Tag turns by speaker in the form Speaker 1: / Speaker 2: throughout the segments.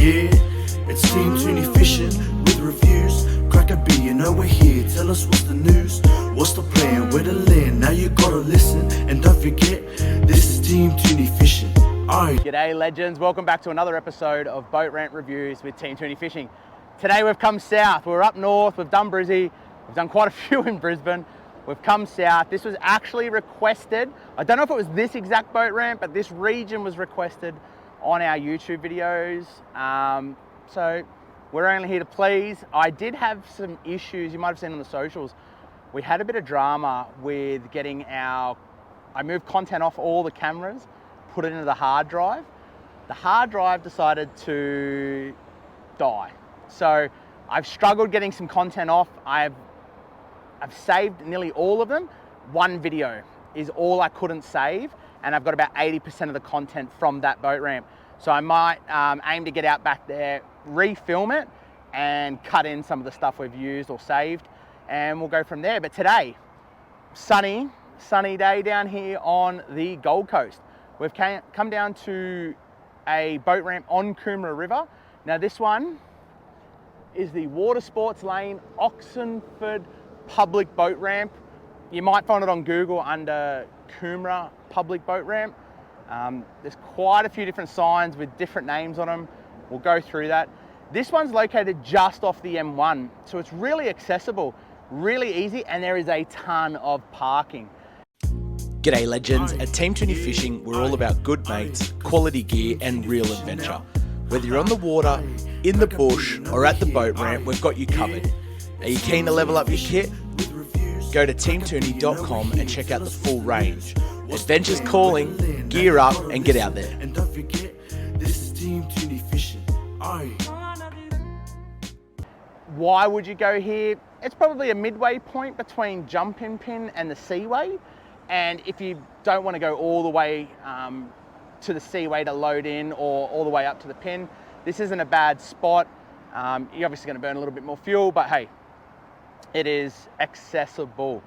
Speaker 1: Yeah, it's Team Tooney Fishing with reviews. Crack a beer, you know we're here. Tell us what's the news, what's the plan, where to land. Now you gotta listen, and don't forget, this is Team Tooney Fishing. Alright.
Speaker 2: G'day legends, welcome back to another episode of Boat Ramp Reviews with Team Tooney Fishing. Today we've come south, we're up north, we've done Brizzy, we've done quite a few in Brisbane. We've come south. This was actually requested. I don't know if it was this exact boat ramp, but this region was requested on our YouTube videos. So we're only here to please. I did have some issues, you might have seen on the socials. We had a bit of drama with getting I moved content off all the cameras, put it into the hard drive. The hard drive decided to die. So I've struggled getting some content off. I've saved nearly all of them. One video is all I couldn't save, and I've got about 80% of the content from that boat ramp. So I might aim to get out back there, refilm it, and cut in some of the stuff we've used or saved, and we'll go from there. But today, sunny day down here on the Gold Coast. We've come down to a boat ramp on Coomera River. Now this one is the water sports lane, Oxenford Public Boat Ramp. You might find it on Google under Coomera Public Boat Ramp. There's quite a few different signs with different names on them. We'll go through that. This one's located just off the M1, so it's really accessible, really easy, and there is a ton of parking.
Speaker 3: G'day legends, at Team Tooney Fishing we're all about good mates, quality gear and real adventure. Whether you're on the water, in the bush or at the boat ramp, we've got you covered. Are you keen to level up your kit? Go to teamtooney.com and check out the full range. Adventure's calling, gear up and get out there.
Speaker 1: And don't forget, this is Team Tooney Fishing.
Speaker 2: Why would you go here? It's probably a midway point between Jumping Pin and the Seaway. And if you don't want to go all the way to the Seaway to load in or all the way up to the pin, this isn't a bad spot. You're obviously going to burn a little bit more fuel, but hey, it is accessible.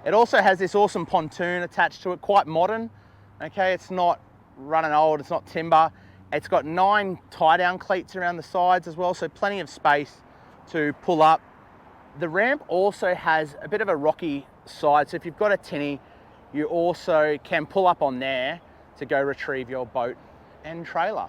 Speaker 2: It also has this awesome pontoon attached to it, quite modern. Okay, it's not running old, it's not timber. It's got 9 tie-down cleats around the sides as well, so plenty of space to pull up. The ramp also has a bit of a rocky side, so if you've got a tinny, you also can pull up on there to go retrieve your boat and trailer.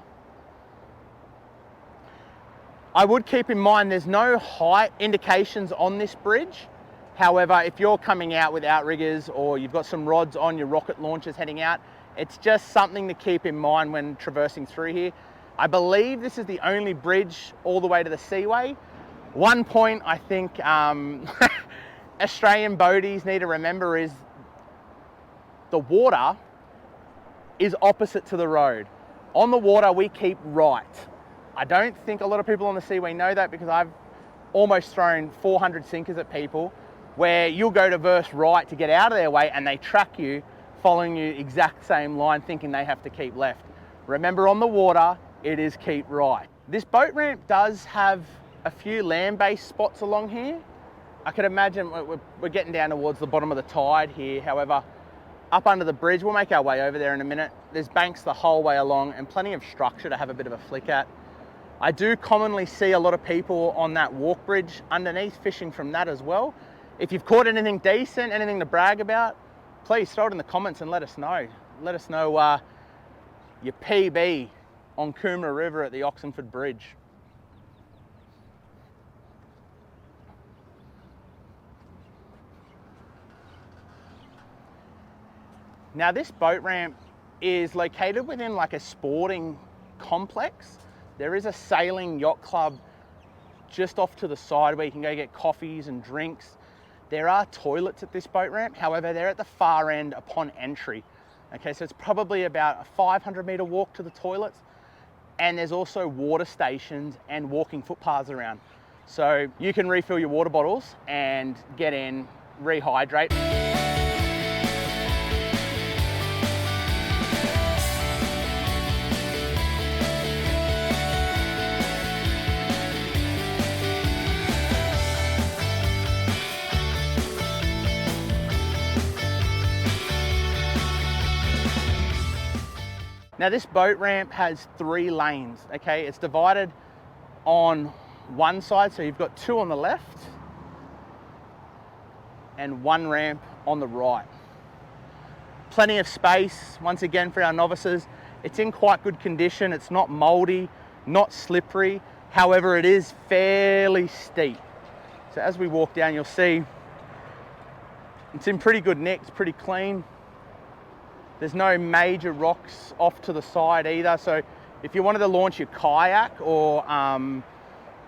Speaker 2: I would keep in mind there's no height indications on this bridge. However, if you're coming out with outriggers or you've got some rods on your rocket launchers heading out, it's just something to keep in mind when traversing through here. I believe this is the only bridge all the way to the Seaway. One point I think Australian boaties need to remember is the water is opposite to the road. On the water, we keep right. I don't think a lot of people on the Seaway know that, because I've almost thrown 400 sinkers at people where you'll go to verse right to get out of their way and they track you, following you exact same line, thinking they have to keep left. Remember, on the water, it is keep right. This boat ramp does have a few land-based spots along here. I could imagine we're getting down towards the bottom of the tide here. However, up under the bridge, we'll make our way over there in a minute. There's banks the whole way along and plenty of structure to have a bit of a flick at. I do commonly see a lot of people on that walk bridge underneath fishing from that as well. If you've caught anything decent, anything to brag about, please throw it in the comments and let us know. Let us know your PB on Coomera River at the Oxenford Bridge. Now this boat ramp is located within like a sporting complex. There is a sailing yacht club just off to the side where you can go get coffees and drinks. There are toilets at this boat ramp, however, they're at the far end upon entry. Okay, so it's probably about a 500-meter walk to the toilets, and there's also water stations and walking footpaths around. So you can refill your water bottles and get in, rehydrate. Now this boat ramp has 3 lanes, okay? It's divided on one side, so you've got 2 on the left and 1 ramp on the right. Plenty of space, once again, for our novices. It's in quite good condition. It's not moldy, not slippery. However, it is fairly steep. So as we walk down, you'll see it's in pretty good nick, it's pretty clean. There's no major rocks off to the side either. So if you wanted to launch your kayak or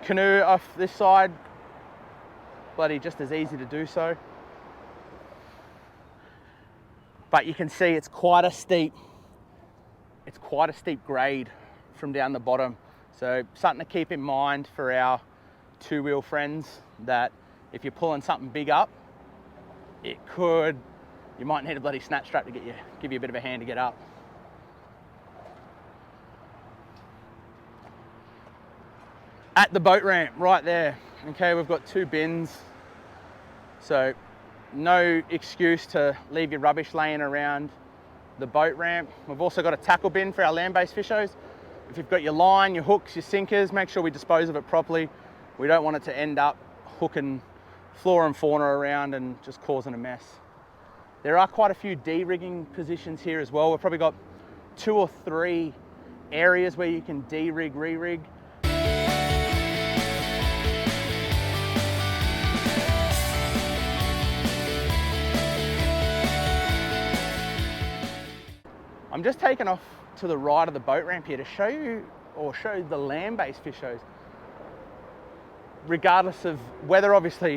Speaker 2: canoe off this side, bloody just as easy to do so. But you can see it's quite a steep grade from down the bottom. So something to keep in mind for our 2-wheel friends, that if you're pulling something big up, you might need a bloody snatch strap to give you a bit of a hand to get up. At the boat ramp, right there, okay, we've got 2 bins. So no excuse to leave your rubbish laying around the boat ramp. We've also got a tackle bin for our land-based fishers. If you've got your line, your hooks, your sinkers, make sure we dispose of it properly. We don't want it to end up hooking flora and fauna around and just causing a mess. There are quite a few de-rigging positions here as well. We've probably got 2 or 3 areas where you can de-rig, re-rig. I'm just taking off to the right of the boat ramp here to show you, or show the land-based fishers. Regardless of weather, obviously,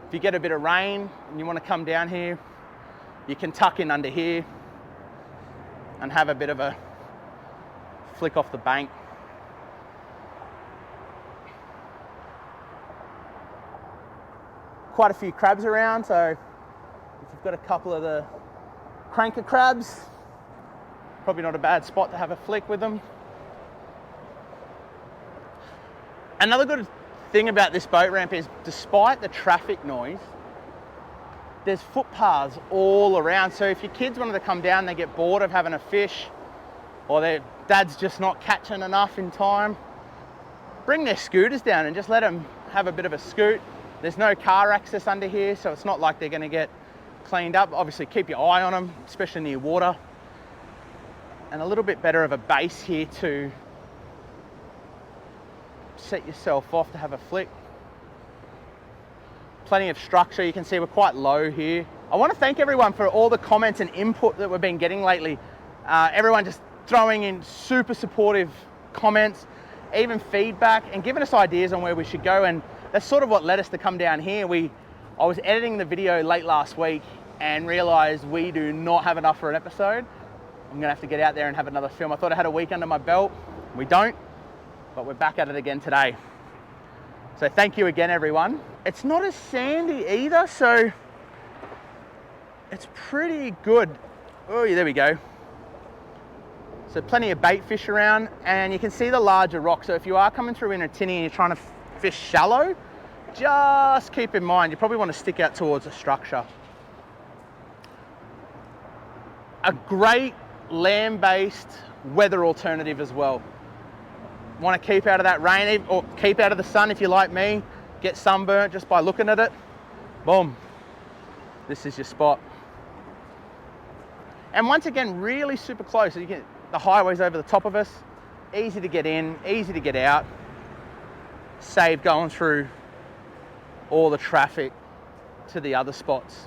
Speaker 2: if you get a bit of rain and you want to come down here, you can tuck in under here and have a bit of a flick off the bank. Quite a few crabs around, so if you've got a couple of the cranker crabs, probably not a bad spot to have a flick with them. Another good thing about this boat ramp is, despite the traffic noise, there's footpaths all around. So if your kids wanted to come down, they get bored of having a fish, or their dad's just not catching enough in time, bring their scooters down and just let them have a bit of a scoot. There's no car access under here, so it's not like they're going to get cleaned up. Obviously keep your eye on them, especially near water. And a little bit better of a base here to set yourself off to have a flick. Plenty of structure. You can see we're quite low here. I want to thank everyone for all the comments and input that we've been getting lately. Everyone just throwing in super supportive comments, even feedback, and giving us ideas on where we should go. And that's sort of what led us to come down here. I was editing the video late last week and realized we do not have enough for an episode. I'm gonna have to get out there and have another film. I thought I had a week under my belt. We don't, but we're back at it again today. So thank you again, everyone. It's not as sandy either, so it's pretty good. Oh, yeah, there we go. So plenty of bait fish around, and you can see the larger rocks. So if you are coming through Inner Tooney and you're trying to fish shallow, just keep in mind, you probably want to stick out towards a structure. A great land-based weather alternative as well. Want to keep out of that rain, or keep out of the sun if you're like me, get sunburnt just by looking at it, boom, this is your spot. And once again, really super close. So you get the highways over the top of us, easy to get in, easy to get out, save going through all the traffic to the other spots.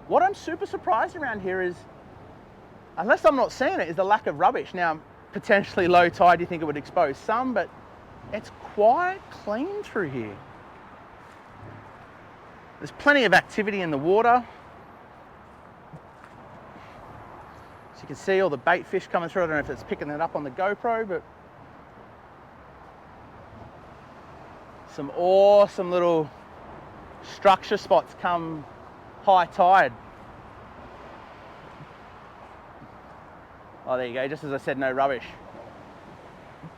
Speaker 2: What I'm super surprised around here is, unless I'm not seeing it, is the lack of rubbish. Now, potentially low tide, you think it would expose some, but it's quite clean through here. There's plenty of activity in the water. So you can see all the bait fish coming through. I don't know if it's picking it up on the GoPro, but some awesome little structure spots come high tide. Oh, there you go. Just as I said, no rubbish.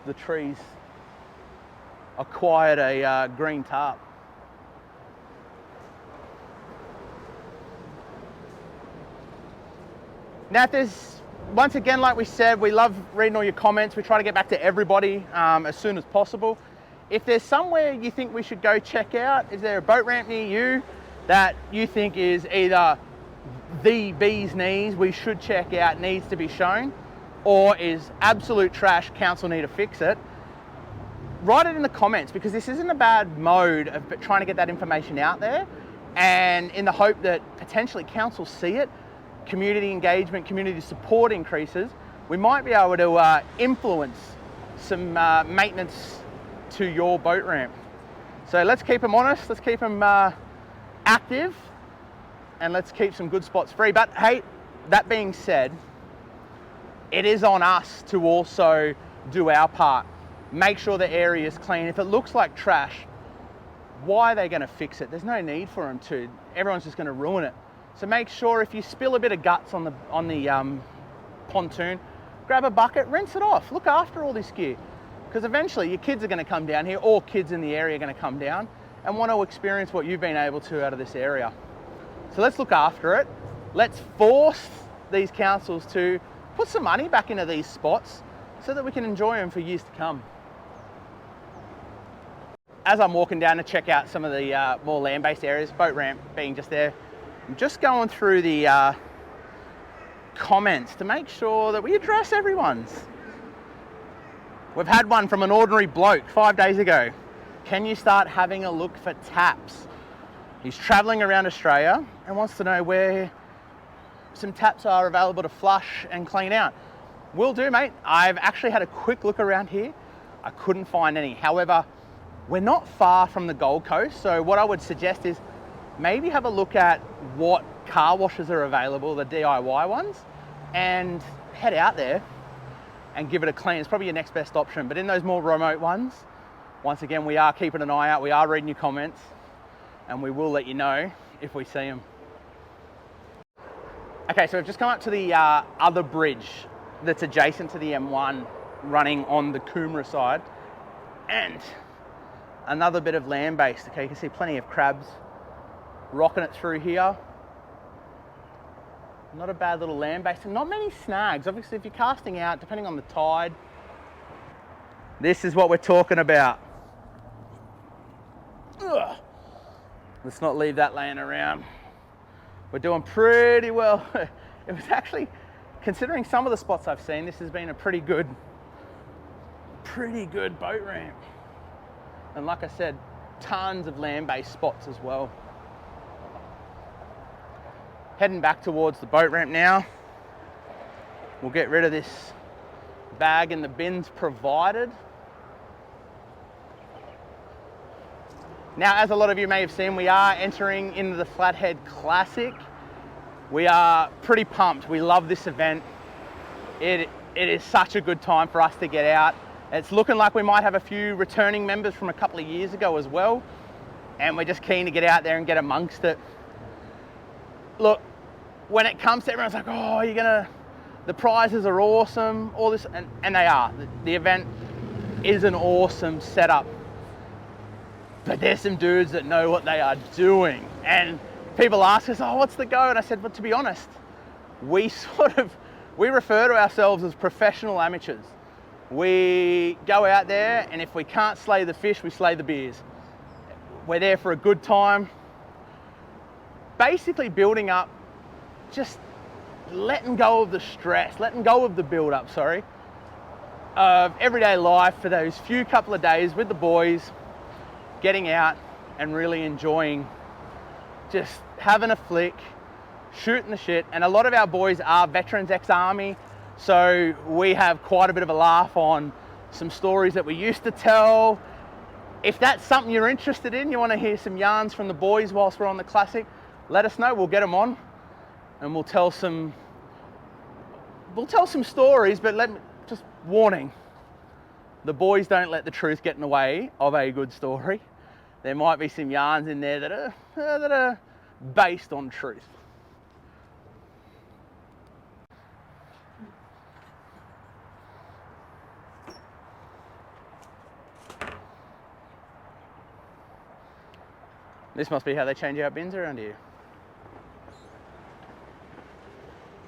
Speaker 2: The trees acquired a green tarp. Now, if there's, once again, like we said, we love reading all your comments. We try to get back to everybody as soon as possible. If there's somewhere you think we should go check out, is there a boat ramp near you that you think is either the bee's knees, we should check out, needs to be shown, or is absolute trash, council need to fix it? Write it in the comments, because this isn't a bad mode of trying to get that information out there, and in the hope that potentially council see it, community engagement, community support increases, we might be able to influence some maintenance to your boat ramp. So let's keep them honest, let's keep them active, and let's keep some good spots free. But hey, that being said, it is on us to also do our part. Make sure the area is clean. If it looks like trash, why are they going to fix it? There's no need for them to. Everyone's just going to ruin it. So make sure if you spill a bit of guts on the pontoon, grab a bucket, rinse it off. Look after all this gear, because eventually your kids are going to come down here, or kids in the area are going to come down and want to experience what you've been able to out of this area. So let's look after it. Let's force these councils to put some money back into these spots so that we can enjoy them for years to come. As I'm walking down to check out some of the more land-based areas, boat ramp being just there, I'm just going through the comments to make sure that we address everyone's. We've had one from an ordinary bloke 5 days ago. Can you start having a look for taps? He's traveling around Australia and wants to know where some taps are available to flush and clean out. Will do, mate. I've actually had a quick look around here. I couldn't find any. However, we're not far from the Gold Coast, so what I would suggest is maybe have a look at what car washes are available, the DIY ones, and head out there and give it a clean. It's probably your next best option. But in those more remote ones, once again, we are keeping an eye out. We are reading your comments, and we will let you know if we see them. Okay, so we've just come up to the other bridge that's adjacent to the M1 running on the Coomera side, and another bit of land-based. Okay, you can see plenty of crabs rocking it through here. Not a bad little land-based, and not many snags. Obviously, if you're casting out, depending on the tide, this is what we're talking about. Ugh. Let's not leave that laying around. We're doing pretty well. It was actually, considering some of the spots I've seen, this has been a pretty good boat ramp. And like I said, tons of land-based spots as well. Heading back towards the boat ramp now. We'll get rid of this bag and the bins provided. Now, as a lot of you may have seen, we are entering into the Flathead Classic. We are pretty pumped. We love this event. It is such a good time for us to get out. It's looking like we might have a few returning members from a couple of years ago as well. And we're just keen to get out there and get amongst it. Look, when it comes to everyone's like, oh, the prizes are awesome, all this, and they are. The event is an awesome setup. But there's some dudes that know what they are doing. And people ask us, oh, what's the go? And I said, well, to be honest, we refer to ourselves as professional amateurs. We go out there, and if we can't slay the fish, we slay the beers. We're there for a good time. Basically building up, just letting go of the stress, letting go of the build-up, of everyday life for those few couple of days with the boys, getting out and really enjoying just having a flick, shooting the shit. And a lot of our boys are veterans, ex-army, so we have quite a bit of a laugh on some stories that we used to tell. If that's something you're interested in, you want to hear some yarns from the boys whilst we're on the Classic, let us know. We'll get them on and we'll tell some stories. But just warning, the boys don't let the truth get in the way of a good story. There might be some yarns in there that are based on truth. This must be how they change out bins around here.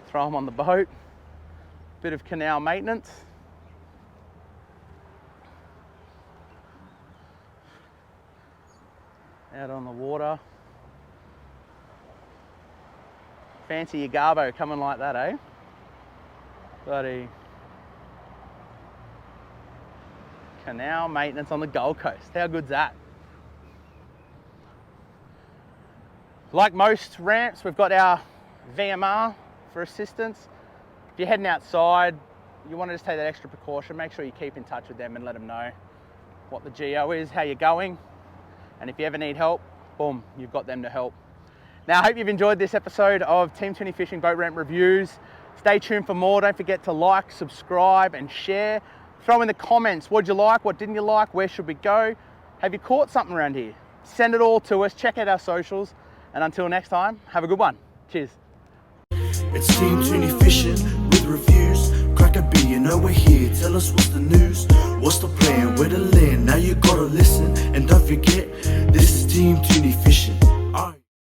Speaker 2: Throw them on the boat. Bit of canal maintenance. Out on the water. Fancy your garbo coming like that, eh? Bloody canal maintenance on the Gold Coast. How good's that? Like most ramps, we've got our VMR for assistance. If you're heading outside, you want to just take that extra precaution. Make sure you keep in touch with them and let them know what the GO is, how you're going. And if you ever need help, boom, you've got them to help. Now, I hope you've enjoyed this episode of Team Tooney Fishing Boat Ramp Reviews. Stay tuned for more. Don't forget to like, subscribe, and share. Throw in the comments, what'd you like, what didn't you like, where should we go? Have you caught something around here? Send it all to us. Check out our socials. And until next time, have a good one. Cheers.
Speaker 1: It's Team Tooney Fishing with reviews. Crack a beer, you know we're here. Tell us what's the news, what's the plan, where to land. Now you gotta listen, and don't forget, this is Team Tooney Fishing.